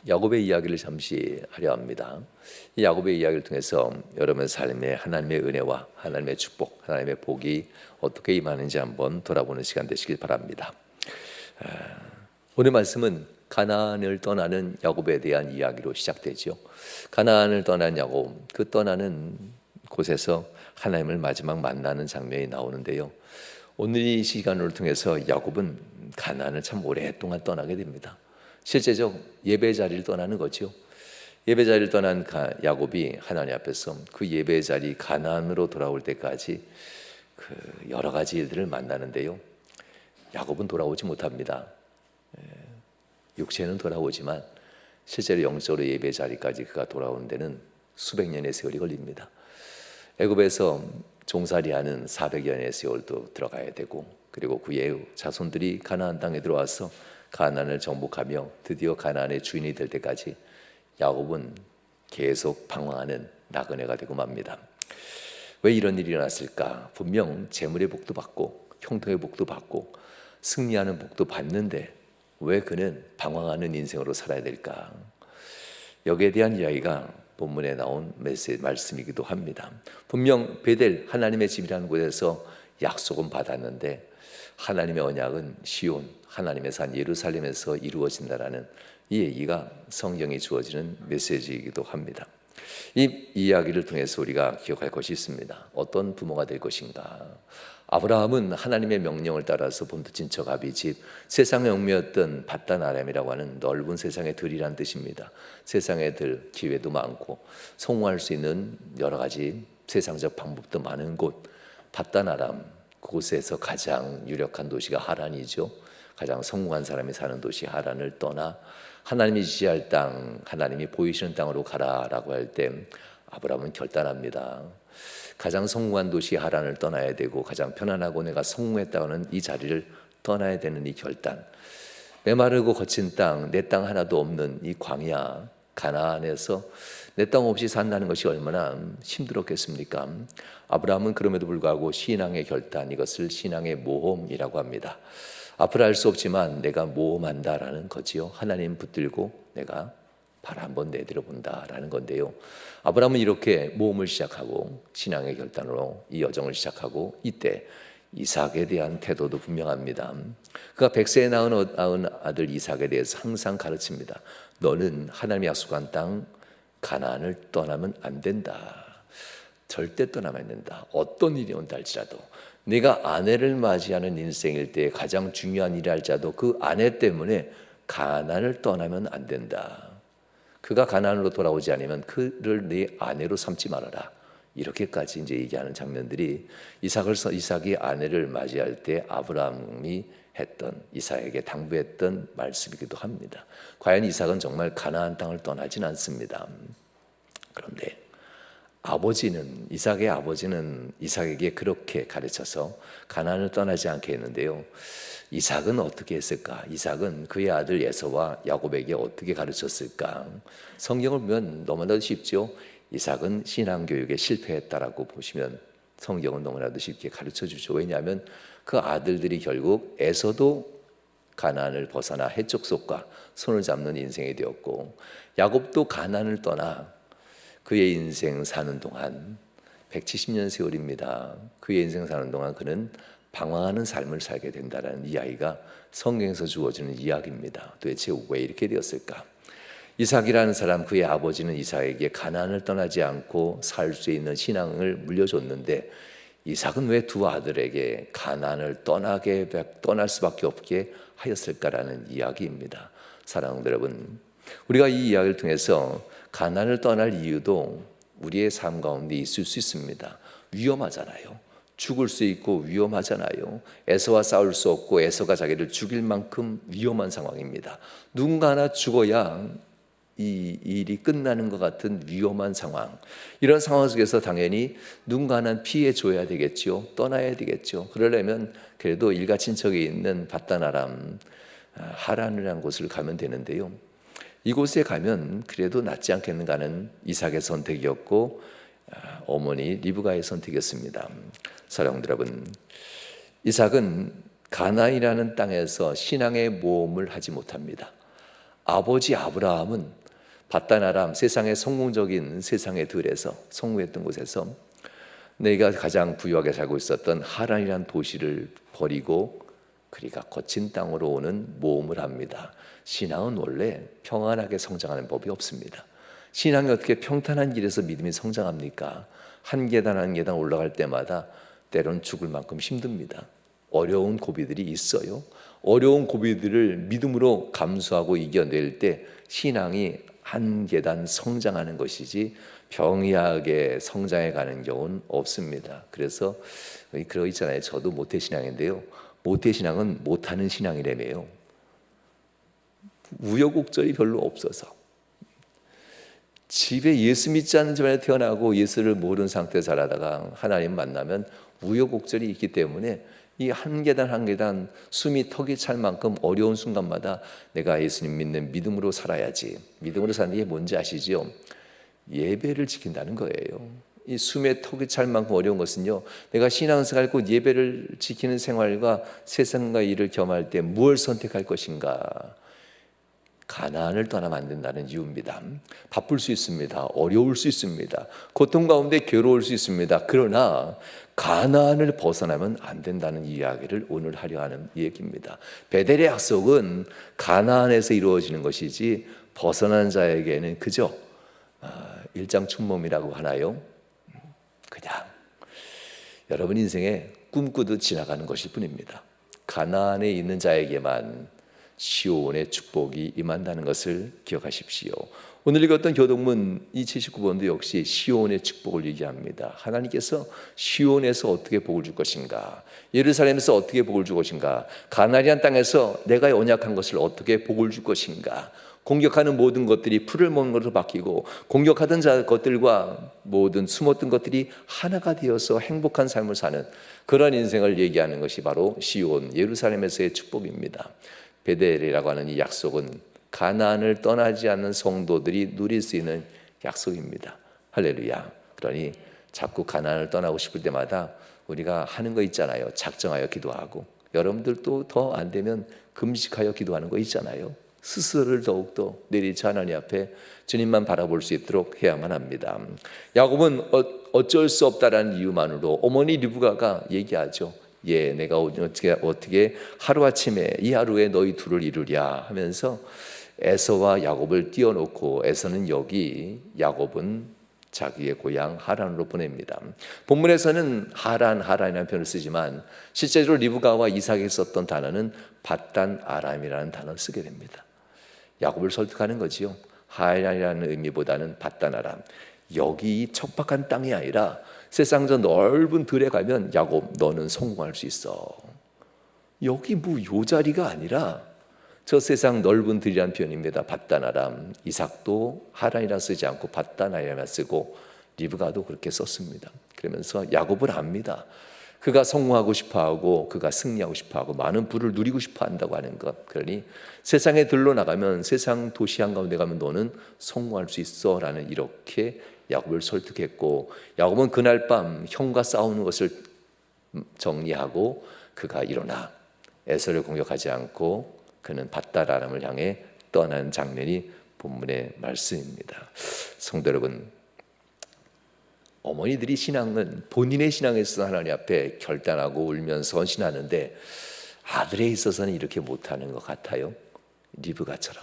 야곱의 이야기를 잠시 하려 합니다. 이 야곱의 이야기를 통해서 여러분의 삶에 하나님의 은혜와 하나님의 축복, 하나님의 복이 어떻게 임하는지 한번 돌아보는 시간 되시길 바랍니다. 오늘 말씀은 가나안을 떠나는 야곱에 대한 이야기로 시작되죠. 가나안을 떠난 야곱, 그 떠나는 곳에서 하나님을 마지막 만나는 장면이 나오는데요. 오늘 이 시간을 통해서 야곱은 가나안을 참 오랫동안 떠나게 됩니다. 실제적 예배 자리를 떠나는 거죠. 예배 자리를 떠난 야곱이 하나님 앞에서 그 예배 자리 가나안으로 돌아올 때까지 그 여러 가지 일들을 만나는데요. 야곱은 돌아오지 못합니다. 육체는 돌아오지만 실제로 영적으로 예배 자리까지 그가 돌아오는 데는 수백 년의 세월이 걸립니다. 애굽에서 종살이하는 400여 년의 세월도 들어가야 되고, 그리고 그의 자손들이 가나안 땅에 들어와서 가나안을 정복하며 드디어 가나안의 주인이 될 때까지 야곱은 계속 방황하는 나그네가 되고 맙니다. 왜 이런 일이 일어났을까? 분명 재물의 복도 받고 형통의 복도 받고 승리하는 복도 받는데 왜 그는 방황하는 인생으로 살아야 될까? 여기에 대한 이야기가 본문에 나온 말씀이기도 합니다. 분명 베델 하나님의 집이라는 곳에서 약속은 받았는데 하나님의 언약은 시온 하나님의 산 예루살렘에서 이루어진다라는 이 얘기가 성경에 주어지는 메시지이기도 합니다. 이 이야기를 통해서 우리가 기억할 것이 있습니다. 어떤 부모가 될 것인가? 아브라함은 하나님의 명령을 따라서 본토 척 아비 집 세상의 옥매였던 밧단 아람이라고 하는 넓은 세상의 들이란 뜻입니다. 세상의 들, 기회도 많고 성공할 수 있는 여러 가지 세상적 방법도 많은 곳 밧단 아람, 그곳에서 가장 유력한 도시가 하란이죠. 가장 성공한 사람이 사는 도시 하란을 떠나 하나님이 지시할 땅, 하나님이 보이시는 땅으로 가라라고 할 때 아브라함은 결단합니다. 가장 성공한 도시 하란을 떠나야 되고 가장 편안하고 내가 성공했다는 이 자리를 떠나야 되는 이 결단, 메마르고 거친 땅, 내 땅 하나도 없는 이 광야 가나안에서 내 땅 없이 산다는 것이 얼마나 힘들었겠습니까? 아브라함은 그럼에도 불구하고 신앙의 결단, 이것을 신앙의 모험이라고 합니다. 앞을 알 수 없지만 내가 모험한다라는 거지요. 하나님 붙들고 내가 발 한번 내밀어 본다라는 건데요. 아브라함은 이렇게 모험을 시작하고 신앙의 결단으로 이 여정을 시작하고 이때 이삭에 대한 태도도 분명합니다. 그가 100세에 낳은 아들 이삭에 대해서 항상 가르칩니다. 너는 하나님이 약속한 땅 가나안을 떠나면 안 된다. 절대 떠나면 안 된다. 어떤 일이 온다 할지라도 네가 아내를 맞이하는 인생일 때 가장 중요한 일이 할지라도 그 아내 때문에 가나안을 떠나면 안 된다. 그가 가나안으로 돌아오지 않으면 그를 네 아내로 삼지 말아라. 이렇게까지 이제 얘기하는 장면들이 이삭이 아내를 맞이할 때 아브라함이 했던 이삭에게 당부했던 말씀이기도 합니다. 과연 이삭은 정말 가나안 땅을 떠나진 않습니다. 그런데 이삭의 아버지는 이삭에게 그렇게 가르쳐서 가나안을 떠나지 않게 했는데요. 이삭은 어떻게 했을까? 이삭은 그의 아들 에서와 야곱에게 어떻게 가르쳤을까? 성경을 보면 너무나도 쉽죠. 이삭은 신앙교육에 실패했다라고 보시면 성경은 너무나도 쉽게 가르쳐주죠. 왜냐하면 그 아들들이 결국 에서도 가나안을 벗어나 해쪽 속과 손을 잡는 인생이 되었고 야곱도 가나안을 떠나 그의 인생 사는 동안 170년 세월입니다. 그의 인생 사는 동안 그는 방황하는 삶을 살게 된다는 이야기가 성경에서 주어지는 이야기입니다. 도대체 왜 이렇게 되었을까? 이삭이라는 사람, 그의 아버지는 이삭에게 가나안을 떠나지 않고 살 수 있는 신앙을 물려줬는데 이삭은 왜 두 아들에게 가나안을 떠날 수밖에 없게 하였을까라는 이야기입니다. 사랑하는 여러분, 우리가 이 이야기를 통해서 가나안을 떠날 이유도 우리의 삶 가운데 있을 수 있습니다. 위험하잖아요. 죽을 수 있고 위험하잖아요. 에서와 싸울 수 없고 에서가 자기를 죽일 만큼 위험한 상황입니다. 누군가 하나 죽어야 이 일이 끝나는 것 같은 위험한 상황, 이런 상황 속에서 당연히 누군가 하나는 피해 줘야 되겠죠. 떠나야 되겠죠. 그러려면 그래도 일가 친척이 있는 밧단 아람 하란이라는 곳을 가면 되는데요. 이곳에 가면 그래도 낫지 않겠는가 하는 이삭의 선택이었고 어머니 리브가의 선택이었습니다. 사랑하는 여러분, 이삭은 가나안이라는 땅에서 신앙의 모험을 하지 못합니다. 아버지 아브라함은 밧단 아람, 세상의 성공적인 세상의 들에서 성공했던 곳에서 내가 가장 부유하게 살고 있었던 하란이라는 도시를 버리고 그리가 거친 땅으로 오는 모험을 합니다. 신앙은 원래 평안하게 성장하는 법이 없습니다. 신앙이 어떻게 평탄한 길에서 믿음이 성장합니까? 한 계단 한 계단 올라갈 때마다 때론 죽을 만큼 힘듭니다. 어려운 고비들이 있어요. 어려운 고비들을 믿음으로 감수하고 이겨낼 때 신앙이 한 계단 성장하는 것이지 병이하게 성장해 가는 경우는 없습니다. 그래서 그러 있잖아요. 저도 모태신앙인데요. 모태신앙은 못하는 신앙이라며요. 우여곡절이 별로 없어서 집에 예수 믿지 않는 집안에 태어나고 예수를 모르는 상태에서 자라다가 하나님 만나면 우여곡절이 있기 때문에 이 한 계단 한 계단 숨이 턱이 찰 만큼 어려운 순간마다 내가 예수님 믿는 믿음으로 살아야지. 믿음으로 사는 게 뭔지 아시죠? 예배를 지킨다는 거예요. 이 숨에 턱이 찰 만큼 어려운 것은요, 내가 신앙생활 곧 예배를 지키는 생활과 세상과 일을 겸할 때 무엇을 선택할 것인가? 가나안을 떠나면 안 된다는 이유입니다. 바쁠 수 있습니다. 어려울 수 있습니다. 고통 가운데 괴로울 수 있습니다. 그러나 가나안을 벗어나면 안 된다는 이야기를 오늘 하려 하는 얘기입니다. 베델의 약속은 가나안에서 이루어지는 것이지 벗어난 자에게는 그저 일장춘몽이라고 하나요? 그냥 여러분 인생에 꿈꾸듯 지나가는 것일 뿐입니다. 가나안에 있는 자에게만 시온의 축복이 임한다는 것을 기억하십시오. 오늘 읽었던 교동문 이 79번도 역시 시온의 축복을 얘기합니다. 하나님께서 시온에서 어떻게 복을 줄 것인가, 예루살렘에서 어떻게 복을 줄 것인가, 가나안 땅에서 내가 언약한 것을 어떻게 복을 줄 것인가. 공격하는 모든 것들이 풀을 먹는 것으로 바뀌고 공격하던 것들과 모든 숨었던 것들이 하나가 되어서 행복한 삶을 사는 그런 인생을 얘기하는 것이 바로 시온, 예루살렘에서의 축복입니다. 베델이라고 하는 이 약속은 가나안을 떠나지 않는 성도들이 누릴 수 있는 약속입니다. 할렐루야. 그러니 자꾸 가나안을 떠나고 싶을 때마다 우리가 하는 거 있잖아요. 작정하여 기도하고, 여러분들도 더 안 되면 금식하여 기도하는 거 있잖아요. 스스로를 더욱더 내리쳐 하나님 앞에 주님만 바라볼 수 있도록 해야만 합니다. 야곱은 어쩔 수 없다라는 이유만으로 어머니 리브가가 얘기하죠. 예, 내가 어떻게 하루아침에 이 하루에 너희 둘을 이루랴 하면서 에서와 야곱을 띄워놓고 에서는 여기, 야곱은 자기의 고향 하란으로 보냅니다. 본문에서는 하란이라는 표현을 쓰지만 실제로 리브가와 이삭이 썼던 단어는 밧단 아람이라는 단어를 쓰게 됩니다. 야곱을 설득하는 거지요. 하란이라는 의미보다는 밧단 아람, 여기 이 척박한 땅이 아니라 세상 저 넓은 들에 가면 야곱 너는 성공할 수 있어. 여기 뭐 요 자리가 아니라 저 세상 넓은 들이라는 표현입니다. 밧단 아람, 이삭도 하란이라 쓰지 않고 밧단 아람이라 쓰고 리브가도 그렇게 썼습니다. 그러면서 야곱을 압니다. 그가 성공하고 싶어하고 그가 승리하고 싶어하고 많은 부를 누리고 싶어한다고 하는 것. 그러니 세상에 들러 나가면 세상 도시 한가운데 가면 너는 성공할 수 있어 라는 이렇게 야곱을 설득했고, 야곱은 그날 밤 형과 싸우는 것을 정리하고 그가 일어나 에서를 공격하지 않고 그는 밧단 아람을 향해 떠난 장면이 본문의 말씀입니다. 성도 여러분, 어머니들이 신앙은 본인의 신앙에 있어서 하나님 앞에 결단하고 울면서 헌신하는데 아들에 있어서는 이렇게 못하는 것 같아요. 리브가처럼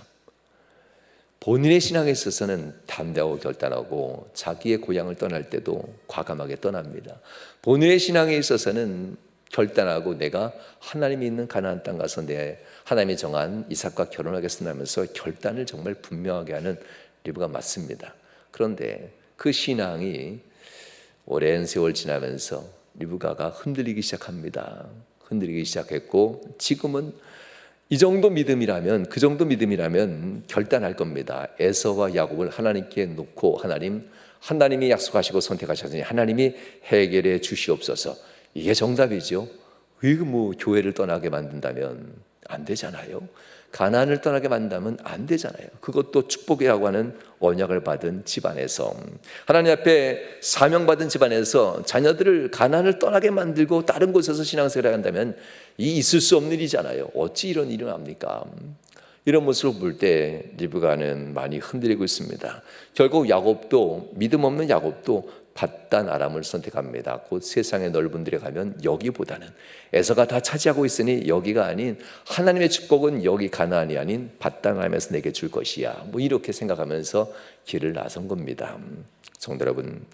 본인의 신앙에 있어서는 담대하고 결단하고 자기의 고향을 떠날 때도 과감하게 떠납니다. 본인의 신앙에 있어서는 결단하고 내가 하나님이 있는 가나안 땅 가서 내 하나님이 정한 이삭과 결혼하겠습니다 하면서 결단을 정말 분명하게 하는 리브가 맞습니다. 그런데 그 신앙이 오랜 세월 지나면서 리브가가 흔들리기 시작합니다. 흔들리기 시작했고 지금은 이 정도 믿음이라면, 그 정도 믿음이라면 결단할 겁니다. 에서와 야곱을 하나님께 놓고 하나님이 약속하시고 선택하셨으니 하나님이 해결해 주시옵소서. 이게 정답이죠. 왜 교회를 떠나게 만든다면 안 되잖아요. 가나안을 떠나게 만든다면 안 되잖아요. 그것도 축복이라고 하는 언약을 받은 집안에서, 하나님 앞에 사명받은 집안에서 자녀들을 가나안을 떠나게 만들고 다른 곳에서 신앙생활을 한다면 이 있을 수 없는 일이잖아요. 어찌 이런 일이 납니까? 이런 모습을 볼 때 리브가는 많이 흔들리고 있습니다. 결국 야곱도, 믿음 없는 야곱도 밧단 아람을 선택합니다. 곧 세상의 넓은 데에 가면 여기보다는 에서가 다 차지하고 있으니 여기가 아닌, 하나님의 축복은 여기 가나안이 아닌 밧단 아람에서 내게 줄 것이야, 뭐 이렇게 생각하면서 길을 나선 겁니다. 성도 여러분,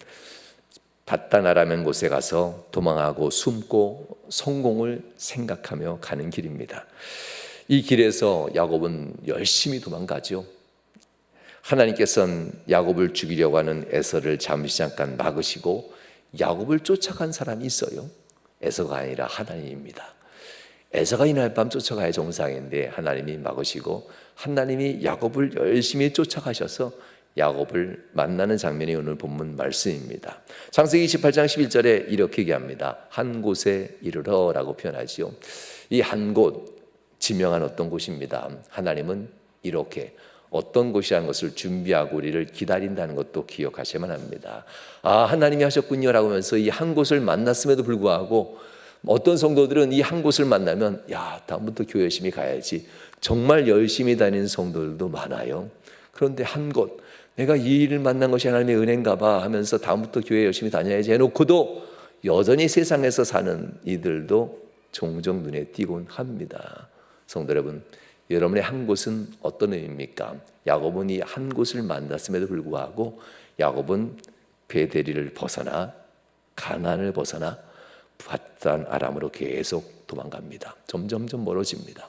밧단 아람의 곳에 가서 도망하고 숨고 성공을 생각하며 가는 길입니다. 이 길에서 야곱은 열심히 도망가죠. 하나님께서는 야곱을 죽이려고 하는 에서를 잠시 잠깐 막으시고 야곱을 쫓아간 사람이 있어요. 에서가 아니라 하나님입니다. 에서가 이날 밤 쫓아가야 정상인데 하나님이 막으시고 하나님이 야곱을 열심히 쫓아가셔서 야곱을 만나는 장면이 오늘 본문 말씀입니다. 창세기 28장 11절에 이렇게 얘기합니다. 한 곳에 이르러 라고 표현하죠. 이 한 곳, 지명한 어떤 곳입니다. 하나님은 이렇게 어떤 곳이라는 것을 준비하고 우리를 기다린다는 것도 기억하셔야만 합니다. 아, 하나님이 하셨군요 라고 하면서 이 한 곳을 만났음에도 불구하고 어떤 성도들은 이 한 곳을 만나면 야, 다음부터 교회 열심히 가야지, 정말 열심히 다니는 성도들도 많아요. 그런데 한 곳, 내가 이 일을 만난 것이 하나님의 은혜인가 봐 하면서 다음부터 교회 열심히 다녀야지 해놓고도 여전히 세상에서 사는 이들도 종종 눈에 띄곤 합니다. 성도 여러분, 여러분의 한 곳은 어떤 의미입니까? 야곱은 이 한 곳을 만났음에도 불구하고 야곱은 베델을 벗어나 가나안을 벗어나 밧단 아람으로 계속 도망갑니다. 점점점 멀어집니다.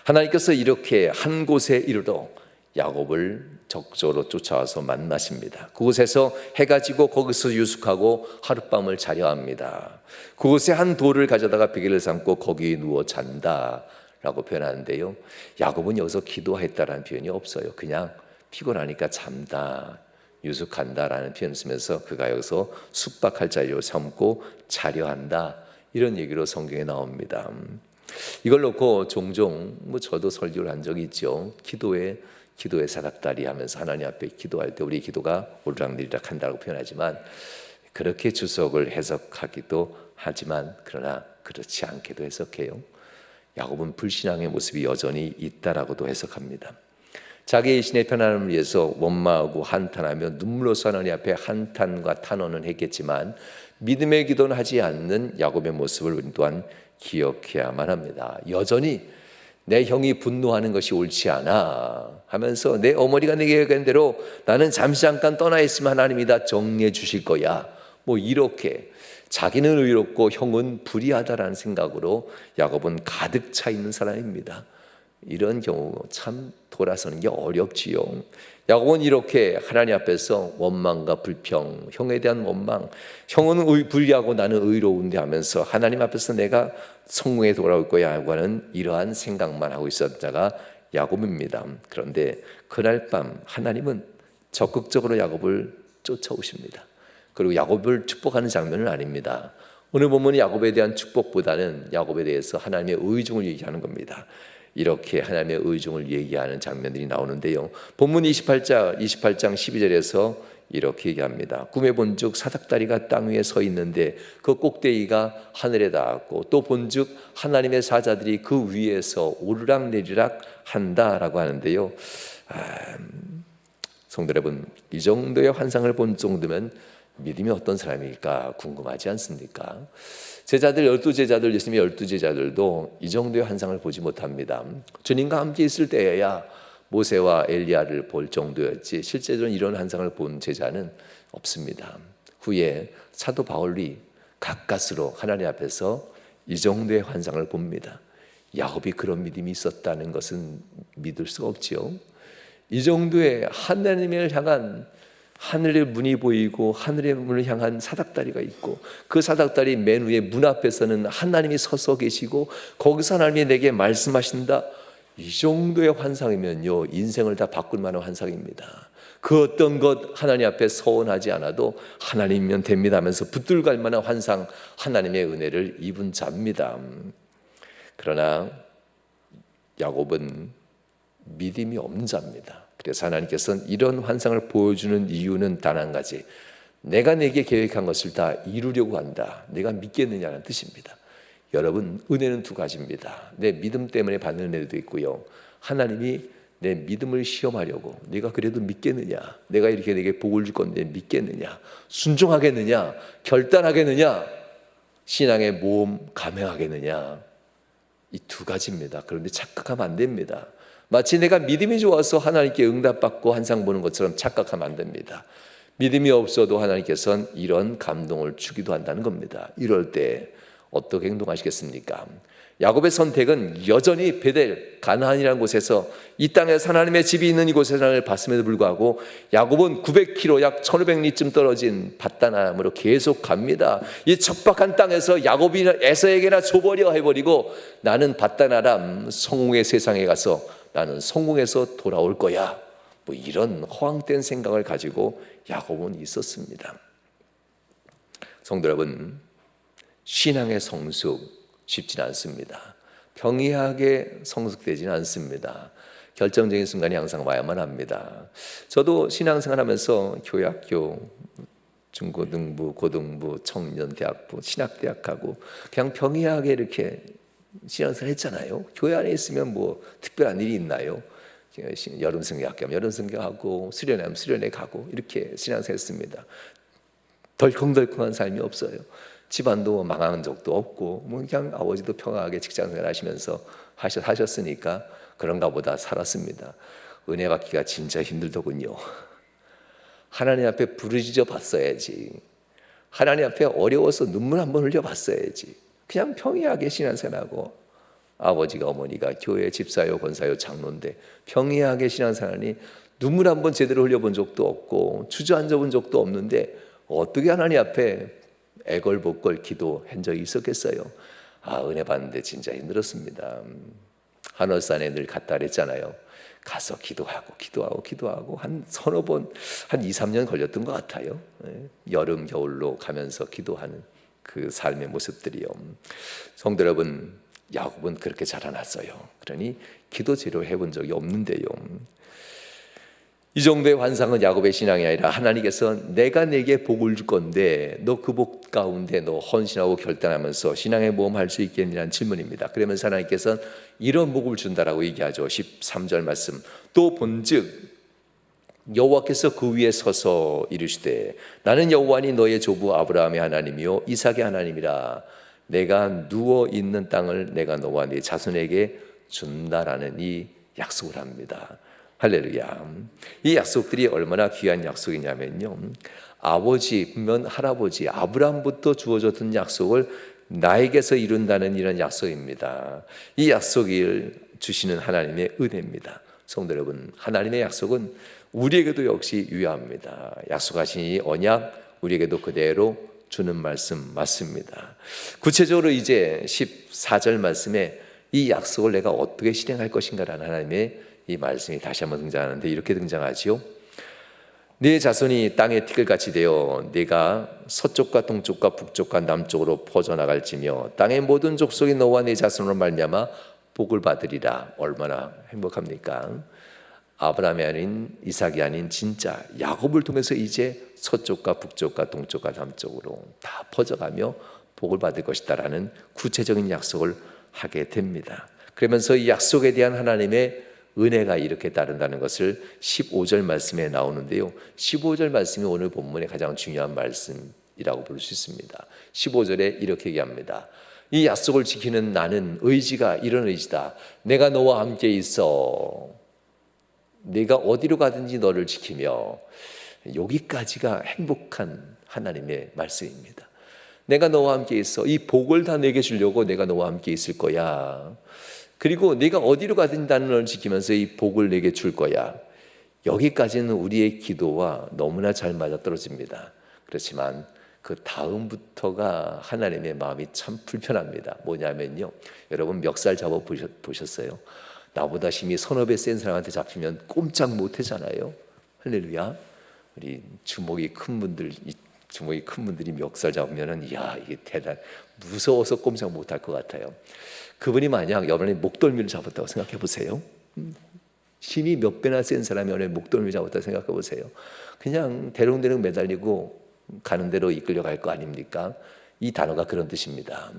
하나님께서 이렇게 한 곳에 이르러 야곱을 적적으로 쫓아와서 만나십니다. 그곳에서 해가 지고 거기서 유숙하고 하룻밤을 자려 합니다. 그곳에 한 돌을 가져다가 베개를 삼고 거기 누워 잔다 라고 표현하는데요, 야곱은 여기서 기도했다라는 표현이 없어요. 그냥 피곤하니까 잠다, 유숙한다라는 표현을 쓰면서 그가 여기서 숙박할 자리로 삼고 자려 한다, 이런 얘기로 성경에 나옵니다. 이걸 놓고 종종 저도 설교를 한 적이 있죠. 기도의 사닥다리 하면서 하나님 앞에 기도할 때 우리 기도가 오르락내리락 한다고 표현하지만 그렇게 주석을 해석하기도 하지만 그러나 그렇지 않게도 해석해요. 야곱은 불신앙의 모습이 여전히 있다라고도 해석합니다. 자기의 신의 편안함을 위해서 원망하고 한탄하며 눈물로써 하나님 앞에 한탄과 탄원은 했겠지만 믿음의 기도는 하지 않는 야곱의 모습을 우리 또한 기억해야만 합니다. 여전히 내 형이 분노하는 것이 옳지 않아 하면서 내 어머니가 내게 얘기한 대로 나는 잠시 잠깐 떠나 있으면 하나님이 다 정리해 주실 거야, 뭐 이렇게 자기는 의롭고 형은 불의하다라는 생각으로 야곱은 가득 차 있는 사람입니다. 이런 경우 참 돌아서는 게 어렵지요. 야곱은 이렇게 하나님 앞에서 원망과 불평, 형에 대한 원망, 형은 불의하고 나는 의로운데 하면서 하나님 앞에서 내가 성공에 돌아올 거야 하고 하는 이러한 생각만 하고 있었다가 야곱입니다. 그런데 그날 밤 하나님은 적극적으로 야곱을 쫓아오십니다. 그리고 야곱을 축복하는 장면은 아닙니다. 오늘 본문은 야곱에 대한 축복보다는 야곱에 대해서 하나님의 의중을 얘기하는 겁니다. 이렇게 하나님의 의중을 얘기하는 장면들이 나오는데요, 본문 28장 12절에서 이렇게 얘기합니다. 꿈에 본즉 사닥다리가 땅 위에 서 있는데 그 꼭대기가 하늘에 닿았고 또 본즉 하나님의 사자들이 그 위에서 오르락내리락 한다라고 하는데요, 성도 여러분, 이 정도의 환상을 본 정도면 믿음이 어떤 사람일까 궁금하지 않습니까? 제자들 12제자들 예수님의 12제자들도 이 정도의 환상을 보지 못합니다. 주님과 함께 있을 때에야 모세와 엘리야를 볼 정도였지 실제로는 이런 환상을 본 제자는 없습니다. 후에 사도 바울이 가까스로 하나님 앞에서 이 정도의 환상을 봅니다. 야곱이 그런 믿음이 있었다는 것은 믿을 수가 없지요. 이 정도의 하나님을 향한 하늘의 문이 보이고 하늘의 문을 향한 사닥다리가 있고 그 사닥다리 맨 위에 문 앞에서는 하나님이 서서 계시고 거기서 하나님이 내게 말씀하신다, 이 정도의 환상이면요 인생을 다 바꿀 만한 환상입니다. 그 어떤 것 하나님 앞에 서원하지 않아도 하나님이면 됩니다 하면서 붙들갈 만한 환상, 하나님의 은혜를 입은 자입니다. 그러나 야곱은 믿음이 없는 자입니다. 그래서 하나님께서는 이런 환상을 보여주는 이유는 단 한 가지, 내가 내게 계획한 것을 다 이루려고 한다, 내가 믿겠느냐는 뜻입니다. 여러분, 은혜는 두 가지입니다. 내 믿음 때문에 받는 은혜도 있고요, 하나님이 내 믿음을 시험하려고 네가 그래도 믿겠느냐, 내가 이렇게 내게 복을 줄 건데 믿겠느냐, 순종하겠느냐, 결단하겠느냐, 신앙의 모험 감행하겠느냐, 이 두 가지입니다. 그런데 착각하면 안 됩니다. 마치 내가 믿음이 좋아서 하나님께 응답받고 환상 보는 것처럼 착각하면 안 됩니다. 믿음이 없어도 하나님께서는 이런 감동을 주기도 한다는 겁니다. 이럴 때 어떻게 행동하시겠습니까? 야곱의 선택은 여전히 베델 가나안이라는 곳에서 이 땅에서 하나님의 집이 있는 이곳에서 봤음에도 불구하고 야곱은 900km 약 1500리쯤 떨어진 밧단아람으로 계속 갑니다. 이 척박한 땅에서 야곱이 에서에게나 줘버려 해버리고 나는 밧단아람 성공의 세상에 가서 나는 성공해서 돌아올 거야, 뭐 이런 허황된 생각을 가지고 야곱은 있었습니다. 성도 여러분, 신앙의 성숙 쉽지는 않습니다. 평이하게 성숙되지는 않습니다. 결정적인 순간이 항상 와야만 합니다. 저도 신앙생활하면서 교회학교, 중고등부, 고등부, 청년대학부, 신학대학하고 그냥 평이하게 이렇게 신앙생활 했잖아요. 교회 안에 있으면 뭐 특별한 일이 있나요? 여름 성경학교하면 여름 성경하고 수련회하면 수련회 가고 이렇게 신앙생활 했습니다. 덜컹덜컹한 삶이 없어요. 집안도 망한 적도 없고 뭐 그냥 아버지도 평화하게 직장생활 하시면서 하셨으니까 그런가 보다 살았습니다. 은혜 받기가 진짜 힘들더군요. 하나님 앞에 부르짖어 봤어야지. 하나님 앞에 어려워서 눈물 한번 흘려 봤어야지. 그냥 평이하게 신앙생활하고 아버지가 어머니가 교회 집사요 권사요 장로인데 평이하게 신앙생활하니 눈물 한번 제대로 흘려본 적도 없고 주저앉아 본 적도 없는데 어떻게 하나님 앞에 애걸복걸 기도한 적이 있었겠어요? 은혜 받는데 진짜 힘들었습니다. 한월산에 늘 갔다 그랬잖아요. 가서 기도하고 한 서너 번, 한 2, 3년 걸렸던 것 같아요. 여름 겨울로 가면서 기도하는 그 삶의 모습들이요. 성도 여러분, 야곱은 그렇게 자라났어요. 그러니 기도 제대로 해본 적이 없는데요. 이 정도의 환상은 야곱의 신앙이 아니라 하나님께서 내가 내게 복을 줄 건데 너 그 복 가운데 너 헌신하고 결단하면서 신앙의 모험할 수 있겠느냐는 질문입니다. 그러면서 하나님께서는 이런 복을 준다라고 얘기하죠. 13절 말씀. 또 본즉 여호와께서 그 위에 서서 이르시되 나는 여호와니 너의 조부 아브라함의 하나님이요 이삭의 하나님이라. 내가 누워 있는 땅을 내가 너와 네 자손에게 준다라는 이 약속을 합니다. 할렐루야. 이 약속들이 얼마나 귀한 약속이냐면요, 아버지면 할아버지 아브라함부터 주어졌던 약속을 나에게서 이룬다는 이런 약속입니다. 이 약속을 주시는 하나님의 은혜입니다. 성도 여러분, 하나님의 약속은 우리에게도 역시 유효합니다. 약속하신 이 언약 우리에게도 그대로 주는 말씀 맞습니다. 구체적으로 이제 14절 말씀에 이 약속을 내가 어떻게 실행할 것인가라는 하나님의 이 말씀이 다시 한번 등장하는데 이렇게 등장하지요. 네 자손이 땅의 티끌같이 되어 네가 서쪽과 동쪽과 북쪽과 남쪽으로 퍼져나갈지며 땅의 모든 족속이 너와 네 자손으로 말미암아 복을 받으리라. 얼마나 행복합니까? 아브라함이 아닌 이삭이 아닌 진짜 야곱을 통해서 이제 서쪽과 북쪽과 동쪽과 남쪽으로 다 퍼져가며 복을 받을 것이다라는 구체적인 약속을 하게 됩니다. 그러면서 이 약속에 대한 하나님의 은혜가 이렇게 따른다는 것을 15절 말씀에 나오는데요, 15절 말씀이 오늘 본문의 가장 중요한 말씀이라고 볼 수 있습니다. 15절에 이렇게 얘기합니다. 이 약속을 지키는 나는 의지가 이런 의지다. 내가 너와 함께 있어. 네가 어디로 가든지 너를 지키며. 여기까지가 행복한 하나님의 말씀입니다. 내가 너와 함께 있어. 이 복을 다 내게 주려고 내가 너와 함께 있을 거야. 그리고 네가 어디로 가든지 나는 너를 지키면서 이 복을 내게 줄 거야. 여기까지는 우리의 기도와 너무나 잘 맞아떨어집니다. 그렇지만 그 다음부터가 하나님의 마음이 참 불편합니다. 뭐냐면요, 여러분 멱살 잡아 보셨어요? 나보다 힘이 서너 배 센 사람한테 잡히면 꼼짝 못 하잖아요. 할렐루야. 우리 주먹이 큰 분들이 멱살 잡으면은 이야, 이게 무서워서 꼼짝 못 할 것 같아요. 그분이 만약 여러분의 목덜미를 잡았다고 생각해 보세요. 힘이 몇 배나 센 사람이 여러분의 목덜미를 잡았다고 생각해 보세요. 그냥 대롱대롱 매달리고 가는 대로 이끌려 갈 거 아닙니까? 이 단어가 그런 뜻입니다.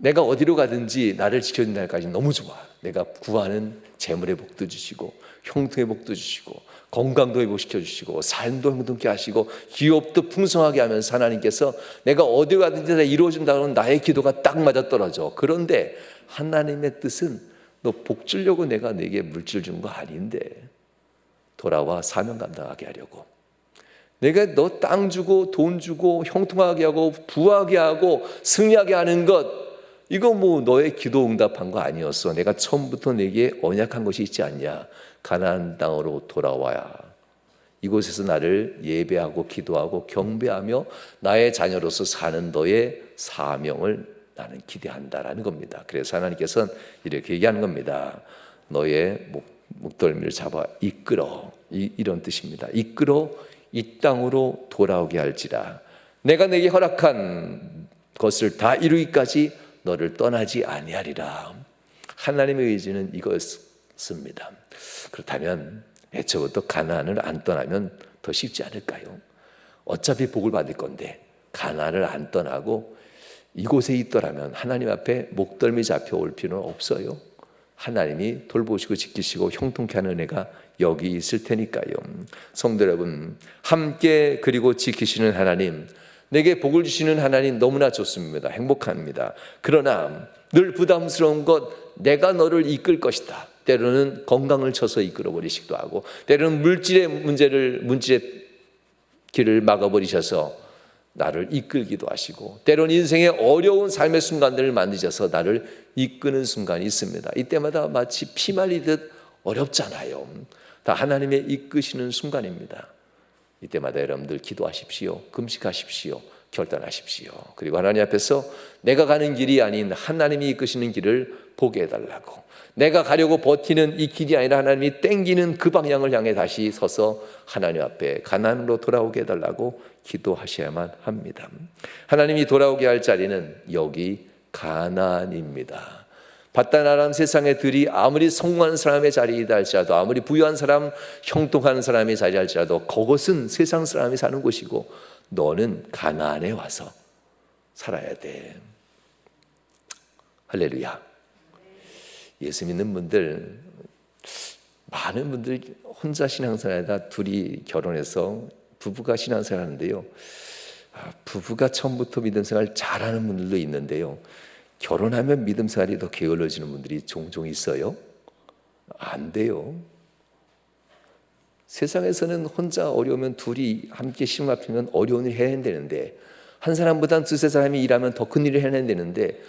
내가 어디로 가든지 나를 지켜준다는 날까지 너무 좋아. 내가 구하는 재물의 복도 주시고 형통의 복도 주시고 건강도 회복시켜 주시고 삶도 행복케 하시고 기업도 풍성하게 하면서 하나님께서 내가 어디 가든지 다 이루어진다는 나의 기도가 딱 맞아떨어져. 그런데 하나님의 뜻은 너 복 주려고 내가 내게 물질 준 거 아닌데 돌아와 사명 감당하게 하려고. 내가 너 땅 주고 돈 주고 형통하게 하고 부하게 하고 승리하게 하는 것, 이거 뭐 너의 기도 응답한 거 아니었어. 내가 처음부터 내게 언약한 것이 있지 않냐. 가나안 땅으로 돌아와야 이곳에서 나를 예배하고 기도하고 경배하며 나의 자녀로서 사는 너의 사명을 나는 기대한다라는 겁니다. 그래서 하나님께서는 이렇게 얘기하는 겁니다. 너의 목덜미를 잡아 이끌어, 이런 뜻입니다. 이끌어 이 땅으로 돌아오게 할지라. 내가 내게 허락한 것을 다 이루기까지 너를 떠나지 아니하리라. 하나님의 의지는 이것입니다. 그렇다면 애초부터 가나안을 안 떠나면 더 쉽지 않을까요? 어차피 복을 받을 건데 가나안을 안 떠나고 이곳에 있더라면 하나님 앞에 목덜미 잡혀올 필요는 없어요. 하나님이 돌보시고 지키시고 형통케 하는 은혜가 여기 있을 테니까요. 성도 여러분, 함께 그리고 지키시는 하나님, 내게 복을 주시는 하나님 너무나 좋습니다. 행복합니다. 그러나 늘 부담스러운 것, 내가 너를 이끌 것이다. 때로는 건강을 쳐서 이끌어버리시기도 하고, 때로는 문질의 길을 막아버리셔서 나를 이끌기도 하시고, 때로는 인생의 어려운 삶의 순간들을 만드셔서 나를 이끄는 순간이 있습니다. 이때마다 마치 피 말리듯 어렵잖아요. 다 하나님의 이끄시는 순간입니다. 이때마다 여러분들 기도하십시오. 금식하십시오. 결단하십시오. 그리고 하나님 앞에서 내가 가는 길이 아닌 하나님이 이끄시는 길을 보게 해달라고, 내가 가려고 버티는 이 길이 아니라 하나님이 땡기는 그 방향을 향해 다시 서서 하나님 앞에 가나안으로 돌아오게 해달라고 기도하셔야만 합니다. 하나님이 돌아오게 할 자리는 여기 가나안입니다. 바다나란 세상의 들이 아무리 성공한 사람의 자리이다 할지라도, 아무리 부유한 사람, 형통한 사람의 자리 할지라도 그것은 세상 사람이 사는 곳이고 너는 가나안에 와서 살아야 돼. 할렐루야. 예수 믿는 분들, 많은 분들 혼자 신앙생활하다 둘이 결혼해서 부부가 신앙생활 하는데요, 부부가 처음부터 믿음생활 잘하는 분들도 있는데요, 결혼하면 믿음생활이 더 게을러지는 분들이 종종 있어요. 안 돼요. 세상에서는 혼자 어려우면 둘이 함께 힘을 합치면 어려운 일을 해야 되는데, 한 사람보다 두세 사람이 일하면 더 큰 일을 해야 되는데,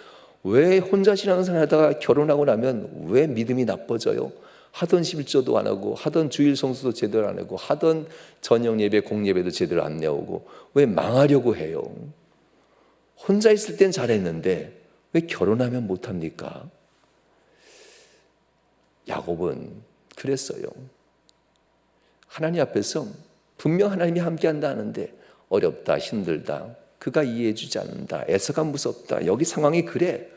왜 혼자 신앙생활 하다가 결혼하고 나면 왜 믿음이 나빠져요? 하던 11조도 안 하고, 하던 주일 성수도 제대로 안 하고, 하던 저녁 예배, 공예배도 제대로 안 내오고, 왜 망하려고 해요? 혼자 있을 땐 잘했는데 왜 결혼하면 못합니까? 야곱은 그랬어요. 하나님 앞에서 분명 하나님이 함께한다 하는데 어렵다, 힘들다, 그가 이해해주지 않는다, 애서가 무섭다, 여기 상황이 그래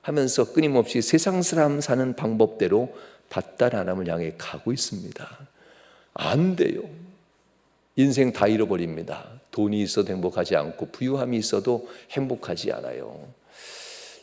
하면서 끊임없이 세상 사람 사는 방법대로 바다나람을 향해 가고 있습니다. 안 돼요. 인생 다 잃어버립니다. 돈이 있어도 행복하지 않고 부유함이 있어도 행복하지 않아요.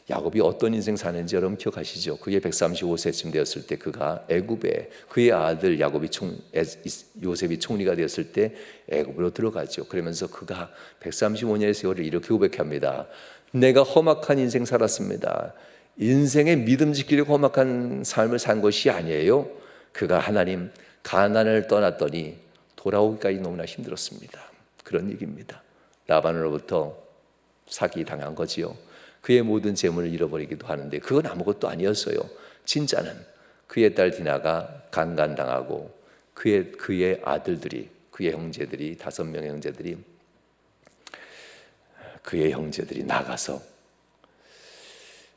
야곱이 어떤 인생 사는지 여러분 기억하시죠? 그게 135세쯤 되었을 때 그가 애굽에, 그의 아들 요셉이 총리가 되었을 때 애굽으로 들어가죠. 그러면서 그가 135년의 세월을 이렇게 고백합니다. 내가 험악한 인생 살았습니다. 인생의 믿음 지키려고 험악한 삶을 산 것이 아니에요. 그가 하나님 가나안을 떠났더니 돌아오기까지 너무나 힘들었습니다. 그런 얘기입니다. 라반으로부터 사기 당한 거지요. 그의 모든 재물을 잃어버리기도 하는데 그건 아무것도 아니었어요. 진짜는 그의 딸 디나가 강간당하고 그의 아들들이, 그의 형제들이, 5명의 형제들이, 그의 형제들이 나가서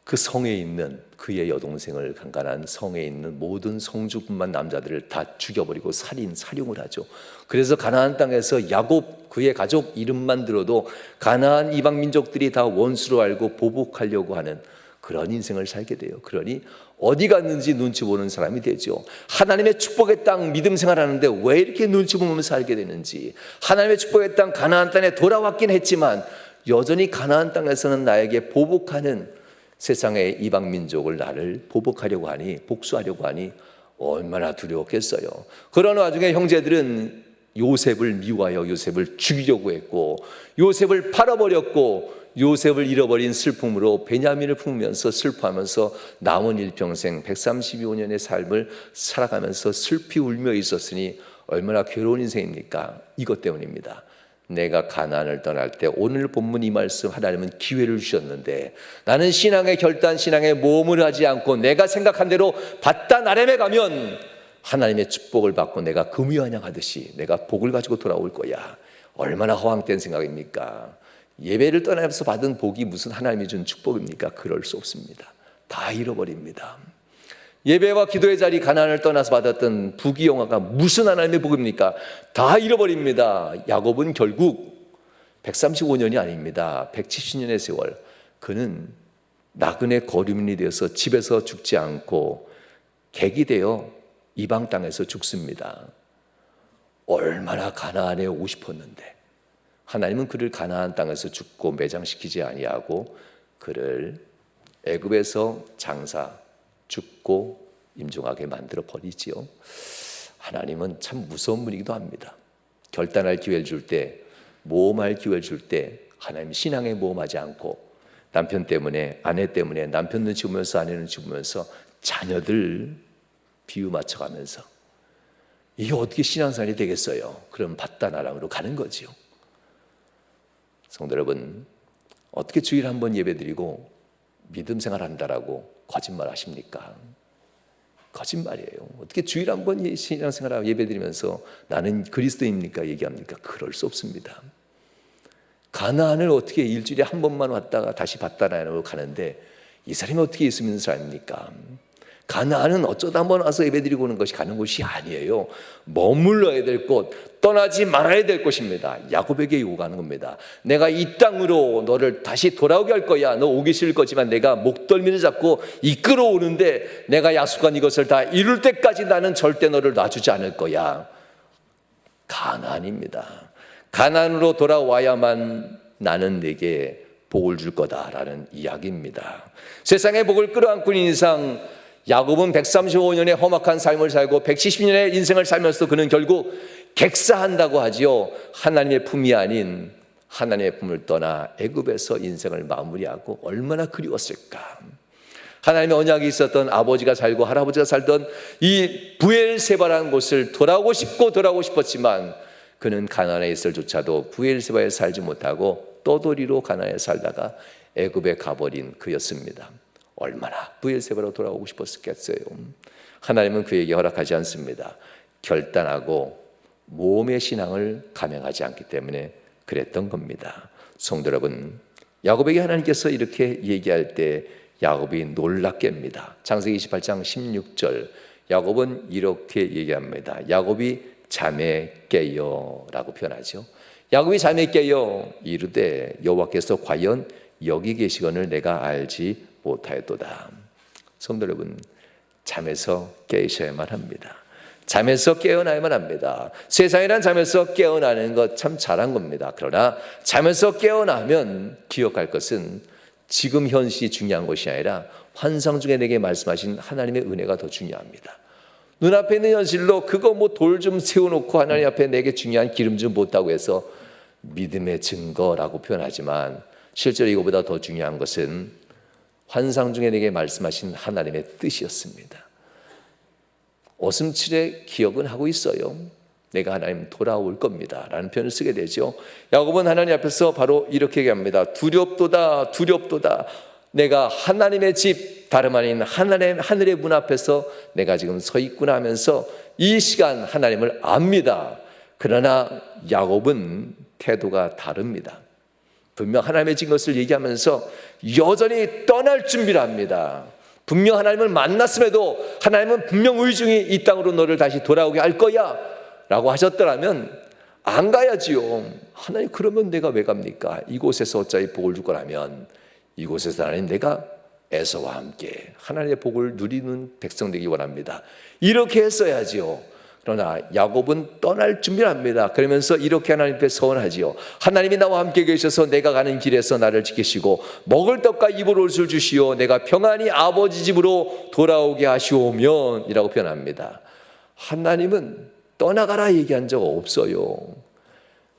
그 성에 있는 그의 여동생을 강간한 성에 있는 모든 성주뿐만 남자들을 다 죽여버리고 살용을 하죠. 그래서 가나안 땅에서 야곱, 그의 가족 이름만 들어도 가나안 이방 민족들이 다 원수로 알고 보복하려고 하는 그런 인생을 살게 돼요. 그러니 어디 갔는지 눈치 보는 사람이 되죠. 하나님의 축복의 땅 믿음 생활하는데 왜 이렇게 눈치 보면서 살게 되는지, 하나님의 축복의 땅 가나안 땅에 돌아왔긴 했지만 여전히 가나안 땅에서는 나에게 보복하는 세상의 이방 민족을 나를 보복하려고 하니, 복수하려고 하니 얼마나 두려웠겠어요. 그런 와중에 형제들은 요셉을 미워하여 요셉을 죽이려고 했고, 요셉을 팔아버렸고, 요셉을 잃어버린 슬픔으로 베냐민을 품으면서 슬퍼하면서 남은 일평생 135년의 삶을 살아가면서 슬피 울며 있었으니 얼마나 괴로운 인생입니까? 이것 때문입니다. 내가 가나안을 떠날 때 오늘 본문 이 말씀, 하나님은 기회를 주셨는데 나는 신앙의 결단, 신앙의 모험을 하지 않고 내가 생각한 대로 바단 아람에 가면 하나님의 축복을 받고 내가 금유한양하듯이 내가 복을 가지고 돌아올 거야. 얼마나 허황된 생각입니까? 예배를 떠나면서 받은 복이 무슨 하나님이 준 축복입니까? 그럴 수 없습니다. 다 잃어버립니다. 예배와 기도의 자리, 가나안을 떠나서 받았던 부귀영화가 무슨 하나님의 복입니까? 다 잃어버립니다. 야곱은 결국 135년이 아닙니다. 170년의 세월, 그는 나그네 거류민이 되어서 집에서 죽지 않고 객이 되어 이방 땅에서 죽습니다. 얼마나 가나안에 오고 싶었는데 하나님은 그를 가나안 땅에서 죽고 매장시키지 아니하고 그를 애굽에서 장사, 죽고 임종하게 만들어 버리지요. 하나님은 참 무서운 분이기도 합니다. 결단할 기회를 줄 때, 모험할 기회를 줄 때 하나님 신앙에 모험하지 않고 남편 때문에, 아내 때문에, 남편 눈치 보면서 아내 눈치 보면서 자녀들 비유 맞춰가면서 이게 어떻게 신앙생활이 되겠어요? 그럼 바단 아람으로 가는 거지요. 성도 여러분, 어떻게 주일 한 번 예배드리고 믿음 생활한다라고 거짓말 하십니까? 거짓말이에요. 어떻게 주일 한 번 신앙생활하고 예배드리면서 나는 그리스도입니까? 얘기합니까? 그럴 수 없습니다. 가나안을 어떻게 일주일에 한 번만 왔다가 다시 바단 아람으로 가는데 이 사람이 어떻게 예수 믿는 사람입니까? 가나안은 어쩌다 한번 와서 예배드리고 오는 것이 가는 곳이 아니에요. 머물러야 될 곳, 떠나지 말아야 될 곳입니다. 야곱에게 요구하는 겁니다. 내가 이 땅으로 너를 다시 돌아오게 할 거야. 너 오기 싫을 거지만 내가 목덜미를 잡고 이끌어오는데 내가 약속한 이것을 다 이룰 때까지 나는 절대 너를 놔주지 않을 거야. 가나안입니다. 가나안으로 돌아와야만 나는 네게 복을 줄 거다라는 이야기입니다. 세상의 복을 끌어안고 있는 이상 야곱은 135년의 험악한 삶을 살고 170년의 인생을 살면서 그는 결국 객사한다고 하지요. 하나님의 품이 아닌 하나님의 품을 떠나 애굽에서 인생을 마무리하고 얼마나 그리웠을까. 하나님의 언약이 있었던 아버지가 살고 할아버지가 살던 이 브엘세바라는 곳을 돌아오고 싶었지만 그는 가나안에 있을 조차도 브엘세바에 살지 못하고 떠돌이로 가나안에 살다가 애굽에 가버린 그였습니다. 얼마나 브엘세바로 돌아오고 싶었겠어요. 하나님은 그에게 허락하지 않습니다. 결단하고 모험의 신앙을 감행하지 않기 때문에 그랬던 겁니다. 성도 여러분, 야곱에게 하나님께서 이렇게 얘기할 때 야곱이 놀랍게입니다. 창세기 28장 16절, 야곱은 이렇게 얘기합니다. 야곱이 잠에 깨요 라고 표현하죠. 야곱이 잠에 깨요 이르되 여호와께서 과연 여기 계시거늘 내가 알지 못하였도다. 성도 여러분, 잠에서 깨셔야만 합니다. 잠에서 깨어나야만 합니다. 세상이란 잠에서 깨어나는 것 참 잘한 겁니다. 그러나 잠에서 깨어나면 기억할 것은 지금 현실이 중요한 것이 아니라 환상 중에 내게 말씀하신 하나님의 은혜가 더 중요합니다. 눈앞에 있는 현실로 그거 뭐 돌 좀 세워놓고 하나님 앞에 내게 중요한 기름 좀 붓다고 해서 믿음의 증거라고 표현하지만 실제로 이거보다 더 중요한 것은 환상 중에 내게 말씀하신 하나님의 뜻이었습니다. 오슴칠의 기억은 하고 있어요. 내가 하나님 돌아올 겁니다 라는 표현을 쓰게 되죠. 야곱은 하나님 앞에서 바로 이렇게 얘기합니다. 두렵도다 두렵도다. 내가 하나님의 집 다름 아닌 하늘의 문 앞에서 내가 지금 서 있구나 하면서 이 시간 하나님을 압니다. 그러나 야곱은 태도가 다릅니다. 분명 하나님의 진 것을 얘기하면서 여전히 떠날 준비를 합니다. 분명 하나님을 만났음에도 하나님은 분명 의중이 이 땅으로 너를 다시 돌아오게 할 거야 라고 하셨더라면 안 가야지요. 하나님, 그러면 내가 왜 갑니까? 이곳에서 어차피 복을 줄 거라면 이곳에서 하나님 내가 에서와 함께 하나님의 복을 누리는 백성 되기 원합니다. 이렇게 했어야지요. 그러나 야곱은 떠날 준비를 합니다. 그러면서 이렇게 하나님 앞에 서원하지요. 하나님이 나와 함께 계셔서 내가 가는 길에서 나를 지키시고 먹을 떡과 입을 옷을 주시어 내가 평안히 아버지 집으로 돌아오게 하시오면 이라고 표현합니다. 하나님은 떠나가라 얘기한 적 없어요.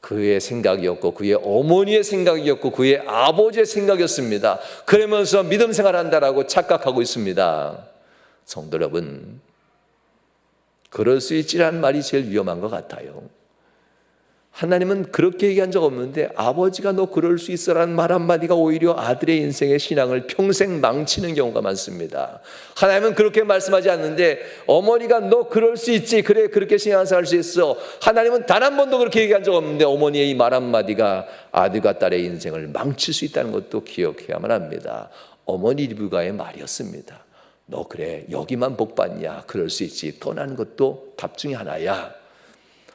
그의 생각이었고 그의 어머니의 생각이었고 그의 아버지의 생각이었습니다. 그러면서 믿음 생활한다라고 착각하고 있습니다. 성도 여러분, 그럴 수 있지라는 말이 제일 위험한 것 같아요. 하나님은 그렇게 얘기한 적 없는데 아버지가 너 그럴 수 있어라는 말 한마디가 오히려 아들의 인생의 신앙을 평생 망치는 경우가 많습니다. 하나님은 그렇게 말씀하지 않는데 어머니가 너 그럴 수 있지, 그래 그렇게 신앙생활 할 수 있어. 하나님은 단 한 번도 그렇게 얘기한 적 없는데 어머니의 이 말 한마디가 아들과 딸의 인생을 망칠 수 있다는 것도 기억해야만 합니다. 어머니 리브가의 말이었습니다. 너 그래 여기만 복 받냐, 그럴 수 있지, 떠나는 것도 답 중에 하나야.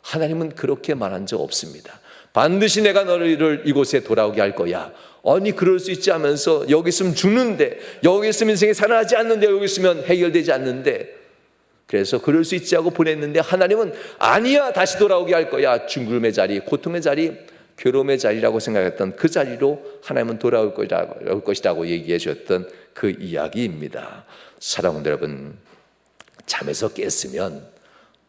하나님은 그렇게 말한 적 없습니다. 반드시 내가 너를 이곳에 돌아오게 할 거야. 아니 그럴 수 있지 하면서 여기 있으면 죽는데, 여기 있으면 인생이 살아나지 않는데, 여기 있으면 해결되지 않는데, 그래서 그럴 수 있지 하고 보냈는데 하나님은 아니야, 다시 돌아오게 할 거야. 죽음의 자리, 고통의 자리, 괴로움의 자리라고 생각했던 그 자리로 하나님은 돌아올 것이라고 얘기해 주셨던 그 이야기입니다. 사랑하는 여러분, 잠에서 깼으면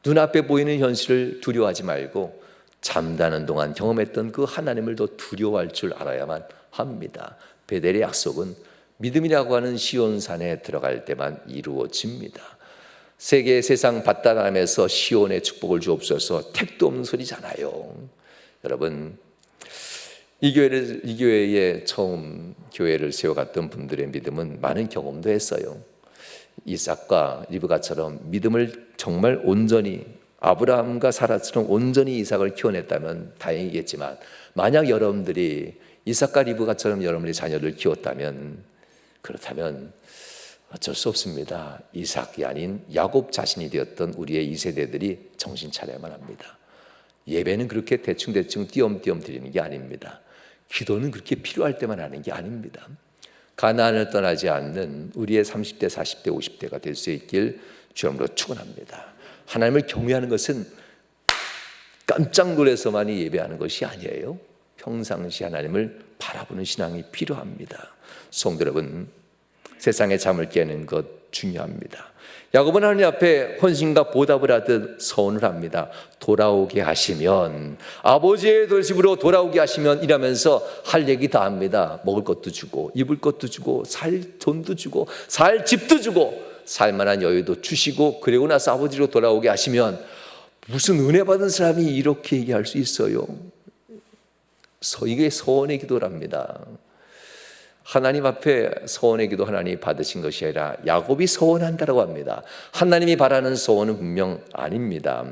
눈앞에 보이는 현실을 두려워하지 말고 잠자는 동안 경험했던 그 하나님을 더 두려워할 줄 알아야만 합니다. 베델의 약속은 믿음이라고 하는 시온산에 들어갈 때만 이루어집니다. 세상 바다람에서 시온의 축복을 주옵소서 택도 없는 소리잖아요. 여러분, 이 교회에 처음 교회를 세워갔던 분들의 믿음은 많은 경험도 했어요. 이삭과 리브가처럼 믿음을 정말 온전히, 아브라함과 사라처럼 온전히 이삭을 키워냈다면 다행이겠지만, 만약 여러분들이 이삭과 리브가처럼 여러분의 자녀를 키웠다면, 그렇다면 어쩔 수 없습니다. 이삭이 아닌 야곱 자신이 되었던 우리의 2세대들이 정신 차려야만 합니다. 예배는 그렇게 대충대충 띄엄띄엄 드리는 게 아닙니다. 기도는 그렇게 필요할 때만 하는 게 아닙니다. 가나안을 떠나지 않는 우리의 30대, 40대, 50대가 될 수 있길 주님으로 축원합니다. 하나님을 경외하는 것은 깜짝 놀라서만이 예배하는 것이 아니에요. 평상시 하나님을 바라보는 신앙이 필요합니다. 성도 여러분, 세상의 잠을 깨는 것 중요합니다. 야곱은 하나님 앞에 헌신과 보답을 하듯 서원을 합니다. 돌아오게 하시면, 아버지의 집으로 돌아오게 하시면 이라면서 할 얘기 다 합니다. 먹을 것도 주고 입을 것도 주고 살 돈도 주고 살 집도 주고 살만한 여유도 주시고, 그리고 나서 아버지로 돌아오게 하시면, 무슨 은혜 받은 사람이 이렇게 얘기할 수 있어요? 이게 서원의 기도랍니다. 하나님 앞에 서원의 기도 하나님이 받으신 것이 아니라 야곱이 서원한다라고 합니다. 하나님이 바라는 서원은 분명 아닙니다.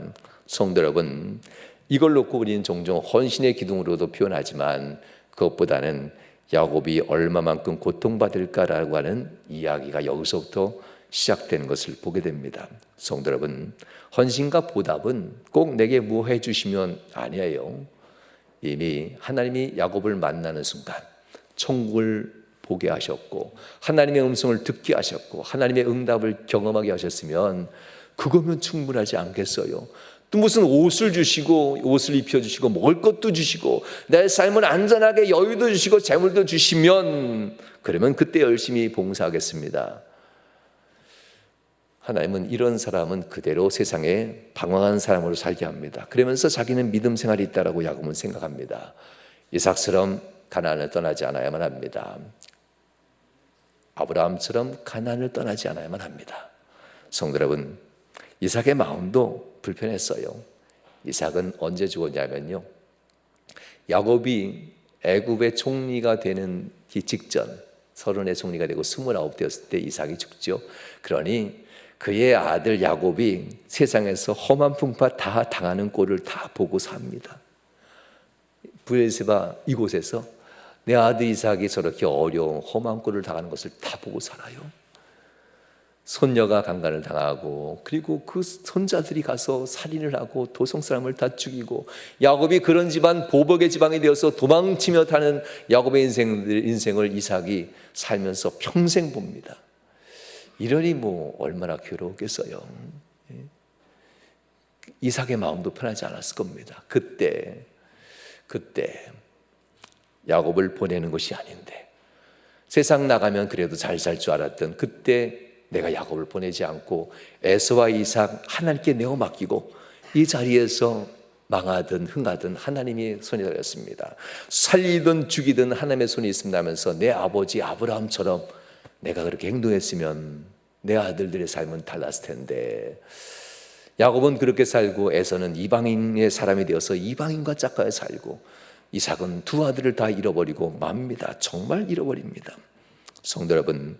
성도 여러분, 이걸 놓고 우리는 종종 헌신의 기둥으로도 표현하지만 그것보다는 야곱이 얼마만큼 고통받을까라고 하는 이야기가 여기서부터 시작되는 것을 보게 됩니다. 성도 여러분, 헌신과 보답은 꼭 내게 뭐 해주시면 아니에요. 이미 하나님이 야곱을 만나는 순간 천국을 보게 하셨고 하나님의 음성을 듣게 하셨고 하나님의 응답을 경험하게 하셨으면 그거면 충분하지 않겠어요? 또 무슨 옷을 주시고 옷을 입혀주시고 먹을 것도 주시고 내 삶을 안전하게 여유도 주시고 재물도 주시면, 그러면 그때 열심히 봉사하겠습니다. 하나님은 이런 사람은 그대로 세상에 방황한 사람으로 살게 합니다. 그러면서 자기는 믿음 생활이 있다라고 야곱은 생각합니다. 이삭처럼 가나안을 떠나지 않아야만 합니다. 아브라함처럼 가나안을 떠나지 않아야만 합니다. 성도 여러분, 이삭의 마음도 불편했어요. 이삭은 언제 죽었냐면요, 야곱이 애굽의 총리가 되는 직전, 30의 총리가 되고 29 되었을 때 이삭이 죽죠. 그러니 그의 아들 야곱이 세상에서 험한 풍파 다 당하는 꼴을 다 보고 삽니다. 브에르세바 이곳에서 내 아들 이삭이 저렇게 어려운 험한 꼴을 당하는 것을 다 보고 살아요. 손녀가 강간을 당하고, 그리고 그 손자들이 가서 살인을 하고 도성 사람을 다 죽이고, 야곱이 그런 집안, 보복의 지방이 되어서 도망치며 타는 야곱의 인생을 이삭이 살면서 평생 봅니다. 이러니 뭐 얼마나 괴로웠겠어요. 이삭의 마음도 편하지 않았을 겁니다. 그때 야곱을 보내는 것이 아닌데, 세상 나가면 그래도 잘 살 줄 알았던 그때 내가 야곱을 보내지 않고 에서와 이삭 하나님께 내어 맡기고 이 자리에서 망하든 흥하든 하나님이 손이 달렸습니다. 살리든 죽이든 하나님의 손이 있습니다 하면서 내 아버지 아브라함처럼 내가 그렇게 행동했으면 내 아들들의 삶은 달랐을 텐데, 야곱은 그렇게 살고 에서는 이방인의 사람이 되어서 이방인과 짝가여 살고, 이삭은 두 아들을 다 잃어버리고 맙니다. 정말 잃어버립니다. 성도 여러분,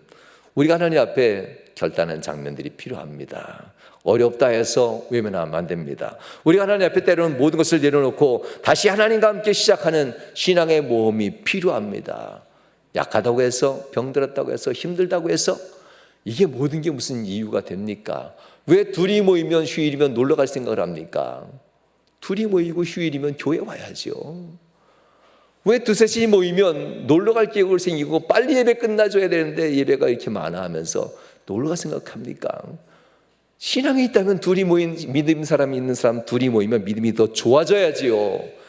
우리가 하나님 앞에 결단하는 장면들이 필요합니다. 어렵다 해서 외면하면 안 됩니다. 우리가 하나님 앞에 때로는 모든 것을 내려놓고 다시 하나님과 함께 시작하는 신앙의 모험이 필요합니다. 약하다고 해서, 병들었다고 해서, 힘들다고 해서 이게 모든 게 무슨 이유가 됩니까? 왜 둘이 모이면 휴일이면 놀러 갈 생각을 합니까? 둘이 모이고 휴일이면 교회 와야죠. 왜 두셋이 모이면 놀러 갈 계획을 생기고 빨리 예배 끝나줘야 되는데 예배가 이렇게 많아 하면서 놀러 갈 생각합니까? 신앙이 있다면 둘이 모인 믿음 사람이 있는 사람 둘이 모이면 믿음이 더 좋아져야지요.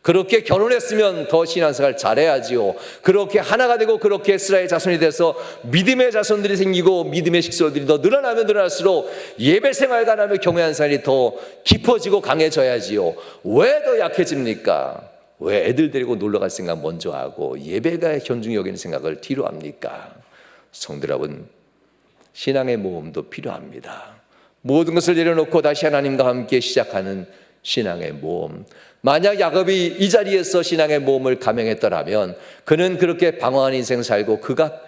그렇게 결혼했으면 더 신앙생활 잘해야지요. 그렇게 하나가 되고 그렇게 이스라엘 자손이 돼서 믿음의 자손들이 생기고 믿음의 식소들이 더 늘어나면 늘어날수록 예배 생활과 하나님을 경외하는 사람이 더 깊어지고 강해져야지요. 왜 더 약해집니까? 왜 애들 데리고 놀러 갈 생각 먼저 하고 예배가 현중히 여기는 생각을 뒤로 합니까? 성도 여러분, 신앙의 모험도 필요합니다. 모든 것을 내려놓고 다시 하나님과 함께 시작하는 신앙의 모험. 만약 야곱이 이 자리에서 신앙의 모험을 감행했더라면 그는 그렇게 방황한 인생 살고 그가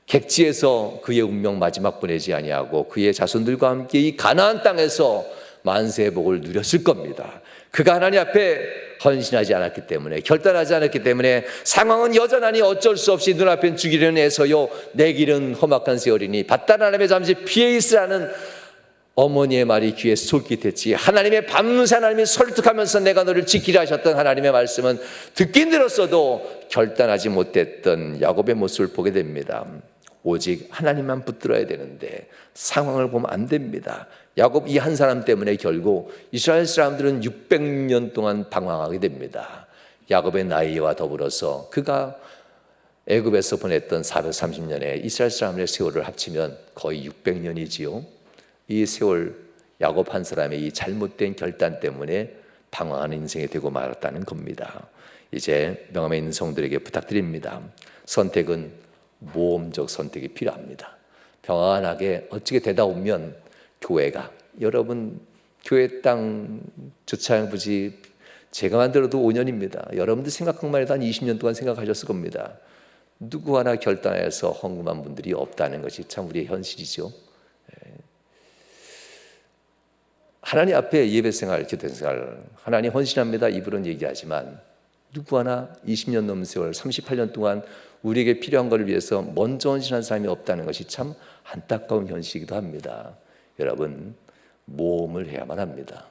객지에서 그의 운명 마지막 보내지 아니하고 그의 자손들과 함께 이 가나안 땅에서 만세의 복을 누렸을 겁니다. 그가 하나님 앞에 헌신하지 않았기 때문에, 결단하지 않았기 때문에 상황은 여전하니 어쩔 수 없이 눈앞엔 죽이려는 애서요 내 길은 험악한 세월이니 바다는 하나님의 잠시 피해 있으라는 어머니의 말이 귀에 솔깃했지, 하나님의 밤새 하나님이 설득하면서 내가 너를 지키라 하셨던 하나님의 말씀은 듣긴 들었어도 결단하지 못했던 야곱의 모습을 보게 됩니다. 오직 하나님만 붙들어야 되는데 상황을 보면 안 됩니다. 야곱 이 한 사람 때문에 결국 이스라엘 사람들은 600년 동안 방황하게 됩니다. 야곱의 나이와 더불어서 그가 애굽에서 보냈던 430년의 이스라엘 사람의 세월을 합치면 거의 600년이지요. 이 세월 야곱 한 사람의 이 잘못된 결단 때문에 방황하는 인생이 되고 말았다는 겁니다. 이제 명함에 있는 성들에게 부탁드립니다. 선택은 모험적 선택이 필요합니다. 평안하게 어떻게 되다 오면 교회가, 여러분 교회 땅 주차장 부지 제가 만들어도 5년입니다. 여러분들 생각만 해도 한 20년 동안 생각하셨을 겁니다. 누구 하나 결단해서 헌금한 분들이 없다는 것이 참 우리의 현실이죠. 하나님 앞에 예배생활, 기도생활, 하나님 헌신합니다 입으로는 얘기하지만 누구 하나 20년 넘은 세월 38년 동안 우리에게 필요한 것을 위해서 먼저 헌신한 사람이 없다는 것이 참 안타까운 현실이기도 합니다. 여러분, 모험을 해야만 합니다.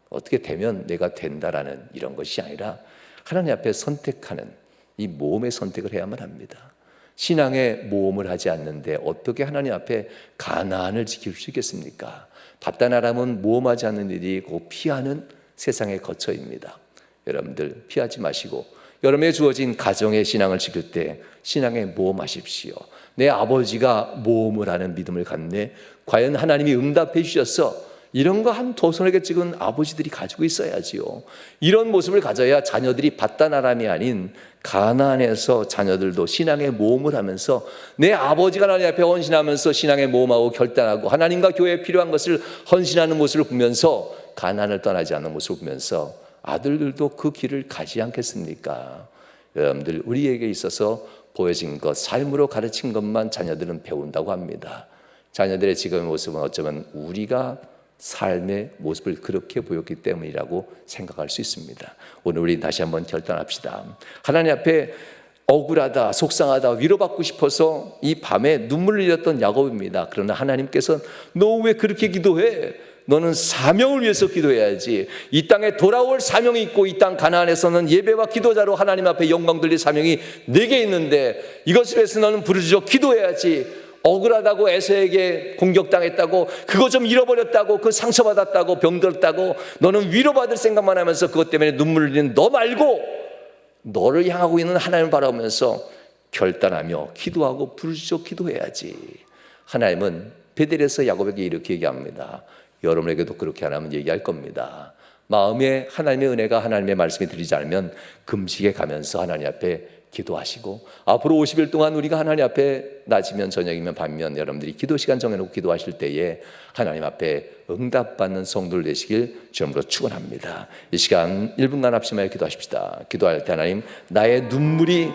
어떻게 되면 내가 된다라는 이런 것이 아니라 하나님 앞에 선택하는 이 모험의 선택을 해야만 합니다. 신앙의 모험을 하지 않는데 어떻게 하나님 앞에 가나안을 지킬 수 있겠습니까? 바다나람은 모험하지 않는 일이 곧 피하는 세상의 거처입니다. 여러분들 피하지 마시고 여러분에 주어진 가정의 신앙을 지킬 때 신앙에 모험하십시오. 내 아버지가 모험을 하는 믿음을 갖네. 과연 하나님이 응답해 주셨어. 이런 거 한 도손에게 찍은 아버지들이 가지고 있어야지요. 이런 모습을 가져야 자녀들이 바다나람이 아닌 가나안에서 자녀들도 신앙의 모험을 하면서 내 아버지가 하나님 앞에 헌신하면서 신앙의 모험하고 결단하고 하나님과 교회에 필요한 것을 헌신하는 모습을 보면서 가나안을 떠나지 않는 모습을 보면서 아들들도 그 길을 가지 않겠습니까? 여러분들, 우리에게 있어서 보여진 것, 삶으로 가르친 것만 자녀들은 배운다고 합니다. 자녀들의 지금의 모습은 어쩌면 우리가 삶의 모습을 그렇게 보였기 때문이라고 생각할 수 있습니다. 오늘 우리 다시 한번 결단합시다. 하나님 앞에 억울하다, 속상하다, 위로받고 싶어서 이 밤에 눈물을 흘렸던 야곱입니다. 그러나 하나님께서는 너 왜 그렇게 기도해? 너는 사명을 위해서 기도해야지. 이 땅에 돌아올 사명이 있고 이 땅 가나안에서는 예배와 기도자로 하나님 앞에 영광 돌릴 사명이 내게 있는데 이것을 위해서 너는 부르짖어 기도해야지. 억울하다고 에서에게 공격당했다고, 그거 좀 잃어버렸다고, 그 상처받았다고, 병들었다고 너는 위로받을 생각만 하면서 그것 때문에 눈물을 흘리는 너 말고 너를 향하고 있는 하나님을 바라보면서 결단하며 기도하고 부르짖어 기도해야지. 하나님은 베델에서 야곱에게 이렇게 얘기합니다. 여러분에게도 그렇게 하나님은 얘기할 겁니다. 마음에 하나님의 은혜가, 하나님의 말씀이 들리지 않으면 금식에 가면서 하나님 앞에 기도하시고, 앞으로 50일 동안 우리가 하나님 앞에 낮이면 저녁이면 밤이면 여러분들이 기도 시간 정해놓고 기도하실 때에 하나님 앞에 응답받는 성도들 되시길 주님으로 축원합니다. 이 시간 1분간 합심하여 기도하십시다. 기도할 때 하나님, 나의 눈물이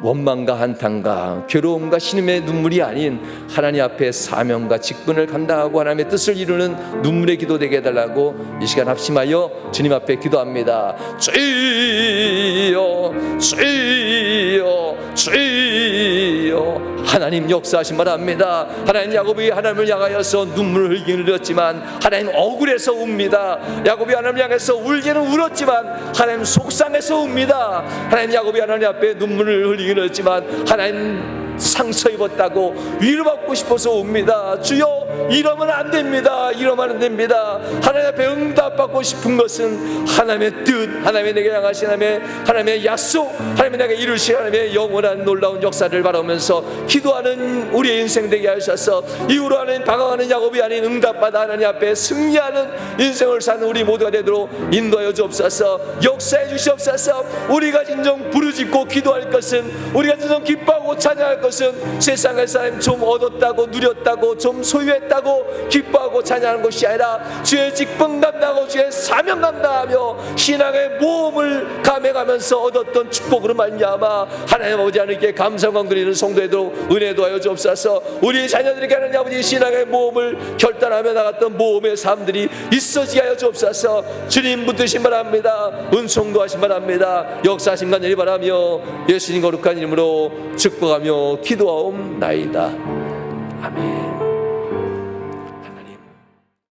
원망과 한탄과 괴로움과 신음의 눈물이 아닌 하나님 앞에 사명과 직분을 감당하고 하나님의 뜻을 이루는 눈물의 기도 되게 해달라고 이 시간 합심하여 주님 앞에 기도합니다. 주여 주여 주여. 하나님 역사하신 바랍니다. 하나님, 야곱이 하나님을 향하여서 눈물을 흘리긴 흘렸지만 하나님 억울해서 웁니다. 야곱이 하나님을 향해서 울기는 울었지만 하나님 속상해서 웁니다. 하나님, 야곱이 하나님 앞에 눈물을 흘리긴 흘렸지만 하나님 상처 입었다고 위로받고 싶어서 옵니다. 주여, 이러면 안 됩니다. 이러면 안 됩니다. 하나님 앞에 응답받고 싶은 것은 하나님의 뜻, 하나님의 내게 향하신 하나님의 약속, 하나님의 내게 이루신 하나님의 영원한 놀라운 역사를 바라보면서 기도하는 우리의 인생 되게 하셔서 이후로 하나님 방황하는 야곱이 아닌 응답받아 하나님 앞에 승리하는 인생을 사는 우리 모두가 되도록 인도하여 주옵소서. 역사해 주시옵소서. 우리가 진정 부르짖고 기도할 것은, 우리가 진정 기뻐하고 찬양할 것은 세상의 사람 좀 얻었다고, 누렸다고, 좀 소유했다고 기뻐하고 찬양하는 것이 아니라 주의 직분 감당하고 주의 사명 감당하며 신앙의 모험을 감행하면서 얻었던 축복으로 말미암아 하나님 아버지 하나님께 감사광 드리는 성도에도 은혜도 하여 주옵소서. 우리 자녀들에게 하나님 아버지 신앙의 모험을 결단하며 나갔던 모험의 삶들이 있어지게 하여 주옵소서. 주님 붙드신 바랍니다. 은총도 하신 바랍니다. 역사하심 간절히 바라며 예수님 거룩한 이름으로 축복하며 기도하옵나이다. 아멘.